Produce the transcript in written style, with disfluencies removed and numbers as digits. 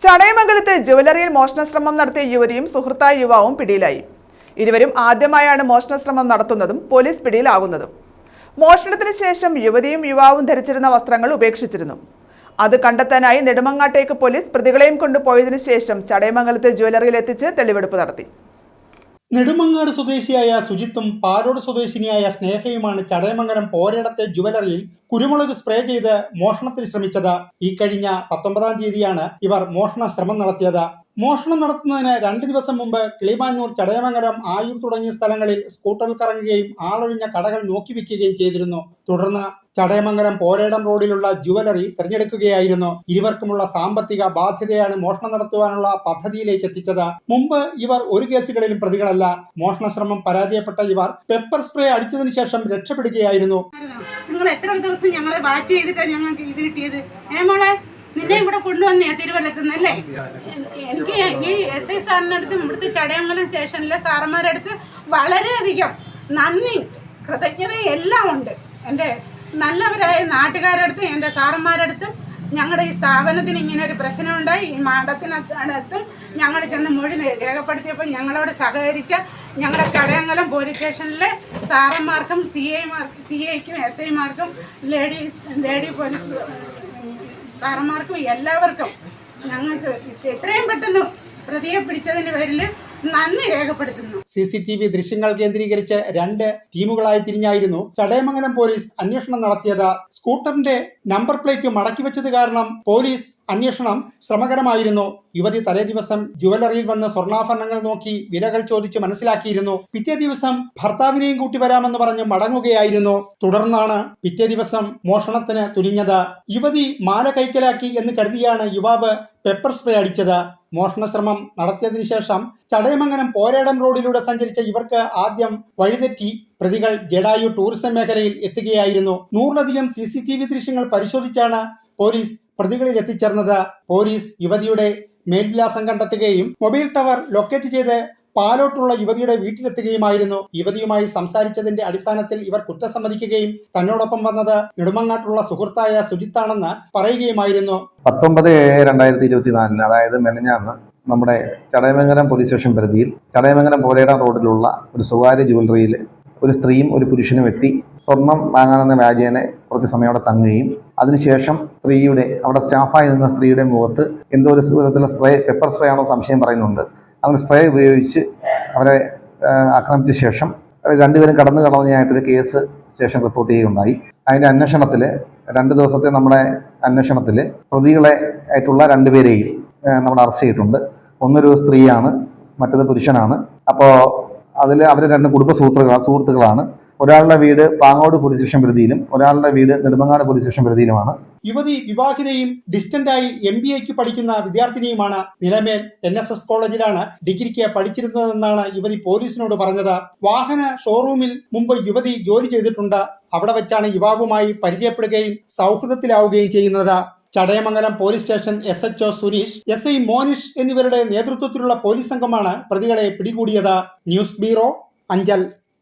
ചടയമംഗലത്ത് ജുവലറിയിൽ മോഷണശ്രമം നടത്തിയ യുവതിയും സുഹൃത്തായ യുവാവും പിടിയിലായി. ഇരുവരും ആദ്യമായാണ് മോഷണശ്രമം നടത്തുന്നതും പോലീസ് പിടിയിലാകുന്നതും. മോഷണത്തിന് ശേഷം യുവതിയും യുവാവും ധരിച്ചിരുന്ന വസ്ത്രങ്ങൾ ഉപേക്ഷിച്ചിരുന്നു. അത് കണ്ടെത്താനായി നെടുമങ്ങാട്ടേക്ക് പോലീസ് പ്രതികളെയും കൊണ്ടുപോയതിനു ശേഷം ചടയമംഗലത്തെ ജുവലറിയിൽ എത്തിച്ച് തെളിവെടുപ്പ് നടത്തി. നെടുമങ്ങാട് സ്വദേശിയായ സുജിത്തും പാലോട് സ്വദേശിനിയായ സ്നേഹയുമാണ് ചടയമംഗലം പോരേടത്തെ ജുവലറിയിൽ കുരുമുളക് സ്പ്രേ ചെയ്ത് മോഷണത്തിന് ശ്രമിച്ചത്. ഈ കഴിഞ്ഞ 19-ാം തീയതിയാണ് ഇവർ മോഷണ ശ്രമം നടത്തിയത്. മോഷണം നടത്തുന്നതിന് 2 ദിവസം മുമ്പ് കിളിമാനൂർ, ചടയമംഗലം, ആയൂർ തുടങ്ങിയ സ്ഥലങ്ങളിൽ സ്കൂട്ടറിൽ കറങ്ങുകയും ആളൊഴിഞ്ഞ കടകൾ നോക്കിവെക്കുകയും ചെയ്തിരുന്നു. തുടർന്ന് ചടയമംഗലം പോരേടം റോഡിലുള്ള ജുവലറി തിരഞ്ഞെടുക്കുകയായിരുന്നു. ഇരുവർക്കുമുള്ള സാമ്പത്തിക ബാധ്യതയാണ് മോഷണം നടത്തുവാനുള്ള പദ്ധതിയിലേക്ക് എത്തിച്ചത്. മുമ്പ് ഇവർ ഒരു കേസുകളിലും പ്രതികളല്ല. മോഷണ ശ്രമം പരാജയപ്പെട്ട ഇവർ പെപ്പർ സ്പ്രേ അടിച്ചതിനു ശേഷം രക്ഷപ്പെടുകയായിരുന്നു. നിങ്ങൾ എത്ര ദിവസം ഞങ്ങളെ വാച്ച് ചെയ്തിട്ടാണ് ഞങ്ങൾക്ക് ഇത് കിട്ടിയത്? നിന്നെ ഇവിടെ കൊണ്ടുവന്നേ തിരുവല്ലത്തുനിന്നല്ലേ? എനിക്ക് ഈ SI സാറിനടുത്തും ഇവിടുത്തെ ചടയമംഗലം സ്റ്റേഷനിലെ സാറന്മാരടുത്ത് വളരെയധികം നന്ദി, കൃതജ്ഞത എല്ലാം ഉണ്ട്. എൻ്റെ നല്ലവരായ നാട്ടുകാരടുത്തും എൻ്റെ സാറന്മാരടുത്തും ഞങ്ങളുടെ ഈ സ്ഥാപനത്തിന് ഇങ്ങനെ ഒരു പ്രശ്നമുണ്ടായി, ഈ മാഡത്തിനടുത്തും ഞങ്ങൾ ചെന്ന് മൊഴി രേഖപ്പെടുത്തിയപ്പോൾ ഞങ്ങളോട് സഹകരിച്ച ഞങ്ങളുടെ ചടയമംഗലം പോലീസ് സ്റ്റേഷനിലെ സാറന്മാർക്കും CIക്കും SIമാർക്കും ലേഡി പോലീസ് സാറന്മാർക്കും എല്ലാവർക്കും ഞങ്ങൾക്ക് എത്രയും പെട്ടെന്ന് പ്രതിയെ പിടിച്ചതിന് പേരിൽ നന്ദി രേഖപ്പെടുത്തുന്നു. CCTV ദൃശ്യങ്ങൾ കേന്ദ്രീകരിച്ച് 2 ടീമുകളായി തിരിഞ്ഞായിരുന്നു ചടയമംഗലം പോലീസ് അന്വേഷണം നടത്തിയത്. സ്കൂട്ടറിന്റെ നമ്പർ പ്ലേറ്റ് മടക്കിവെച്ചത് കാരണം പോലീസ് അന്വേഷണം ശ്രമകരമായിരുന്നു. യുവതി തലേ ദിവസം ജുവലറിയിൽ വന്ന് സ്വർണ്ണാഭരണങ്ങൾ നോക്കി വിലകൾ ചോദിച്ച് മനസ്സിലാക്കിയിരുന്നു. പിറ്റേ ദിവസം ഭർത്താവിനെയും കൂട്ടി വരാമെന്ന് പറഞ്ഞ് മടങ്ങുകയായിരുന്നു. തുടർന്നാണ് പിറ്റേ ദിവസം മോഷണത്തിന് തുനിഞ്ഞത്. യുവതി മാല കൈക്കലാക്കി എന്ന് കരുതിയാണ് യുവാവ് പെപ്പർ സ്പ്രേ അടിച്ചത്. മോഷണ ശ്രമം നടത്തിയതിനു ശേഷം ചടയമംഗലം പോരേടം റോഡിലൂടെ സഞ്ചരിച്ച ഇവർക്ക് ആദ്യം വഴിതെറ്റി പ്രതികൾ ജഡായു ടൂറിസം മേഖലയിൽ എത്തുകയായിരുന്നു. 100-ലധികം CCTV ദൃശ്യങ്ങൾ പരിശോധിച്ചാണ് പോലീസ് പ്രതികളിൽ എത്തിച്ചേർന്നത്. പോലീസ് യുവതിയുടെ മേൽവിലാസം കണ്ടെത്തുകയും മൊബൈൽ ടവർ ലൊക്കേറ്റ് ചെയ്ത് പാലോട്ടുള്ള യുവതിയുടെ വീട്ടിലെത്തുകയുമായിരുന്നു. യുവതിയുമായി സംസാരിച്ചതിന്റെ അടിസ്ഥാനത്തിൽ ഇവർ കുറ്റസമ്മതിക്കുകയും തന്നോടൊപ്പം വന്നത് നെടുമങ്ങാട്ടുള്ള സുഹൃത്തായ സുജിത്താണെന്ന് പറയുകയുമായിരുന്നു. 19/7/2024 അതായത് മെനഞ്ഞാന്ന് നമ്മുടെ ചടയമംഗലം പോലീസ് സ്റ്റേഷൻ പരിധിയിൽ ചടയമംഗലം പോരേടം റോഡിലുള്ള ഒരു സ്വകാര്യ ജുവലറിയിൽ ഒരു സ്ത്രീയും ഒരു പുരുഷനും എത്തി സ്വർണം വാങ്ങാനെന്ന വ്യാജേന കുറച്ച് സമയം അവിടെ തങ്ങുകയും അതിനുശേഷം സ്ത്രീയുടെ അവിടെ സ്റ്റാഫായി നിന്ന സ്ത്രീയുടെ മുഖത്ത് എന്തോ ഒരു വിധത്തിലുള്ള സ്പ്രേ, പെപ്പർ സ്പ്രേ ആണോ സംശയം പറയുന്നുണ്ട്, അങ്ങനെ സ്പ്രേ ഉപയോഗിച്ച് അവരെ ആക്രമിച്ച ശേഷം രണ്ടുപേരും കടന്നു കളഞ്ഞായിട്ടൊരു കേസ് സ്റ്റേഷൻ റിപ്പോർട്ട് ചെയ്യുകയുണ്ടായി. അതിൻ്റെ അന്വേഷണത്തിൽ 2 ദിവസത്തെ നമ്മുടെ അന്വേഷണത്തിൽ പ്രതികളെ ആയിട്ടുള്ള 2 പേരെയും നമ്മൾ അറസ്റ്റ് ചെയ്തിട്ടുണ്ട്. ഒന്നൊരു സ്ത്രീയാണ്, മറ്റത് പുരുഷനാണ്. അപ്പോൾ അതിൽ അവർ 2 കുടുംബ സുഹൃത്തുക്കളാണ്. ഒരാളുടെ വീട് പാങ്ങോട് പോലീസ് സ്റ്റേഷൻ പരിധിയിലും ഒരാളുടെ വീട് നെടുമങ്ങാട് പോലീസ് സ്റ്റേഷൻ പരിധിയിലുമാണ്. യുവതി വിവാഹിതയും ഡിസ്റ്റന്റായി MBAക്ക് പഠിക്കുന്ന വിദ്യാർത്ഥിനിയുമാണ്. നിലമേൽ NSS കോളേജിലാണ് ഡിഗ്രിക്ക് പഠിച്ചിരുന്നതെന്നാണ് യുവതി പോലീസിനോട് പറഞ്ഞത്. വാഹന ഷോറൂമിൽ മുമ്പ് യുവതി ജോലി ചെയ്തിട്ടുണ്ട്. അവിടെ വെച്ചാണ് യുവാവുമായി പരിചയപ്പെടുകയും സൗഹൃദത്തിലാവുകയും ചെയ്യുന്നത്. Chadayamangalam police station SHO Suneesh, SI Monish എന്നിവരുടെ നേതൃത്വത്തിലുള്ള പോലീസ് സംഘമാണ് പ്രതികളെ പിടികൂടിയത്. News bureau, Anchal.